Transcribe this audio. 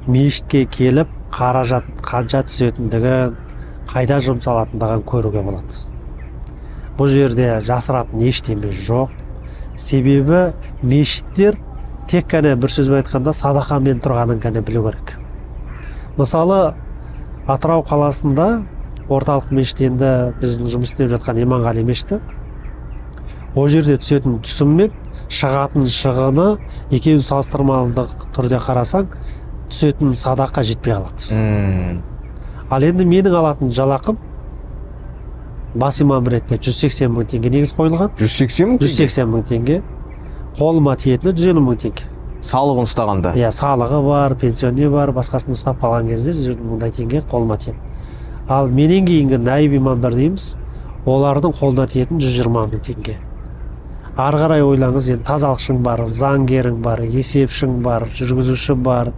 мешітке келіп қаражат қанша түсетіндігін, қайда жұмсалатындығын көруге болады. Бұл жерде жасыратын ештеме жоқ. Себебі мешіттер тек қана бір сөзбен айтқанда садақамен тұрғанын ғана білу керек. Мысалы, Атырау қаласында орталық мешіт, енді біздің жұмыс істеп жатқан Иманғали мешіті. Ол жерде түсетін түсім мен шығатын шығыны екеуін салыстырмалы түрде қарасаң, түсетін садақа жетпей қалады. Ал енді менің алатын жалақым бас имам ретінде 180 мың теңге негіз қойылған. 180 мың? 180 мың теңге. Қолыма тиетіні 150 мың теңге. Салығын ұстағанда? Иә, салығы бар, пенсионе бар, басқасын ұстап қалған кезде 150 мыңдай теңге қолыма тиеді. Ал менен кейінгі наиб имамдар дейміз, олардың қолына тиетін 120 мың теңге. Ары қарай ойлаңыз, енді тазалықшың бар, заңгерің бар, есепшің бар, жүргізуші бар,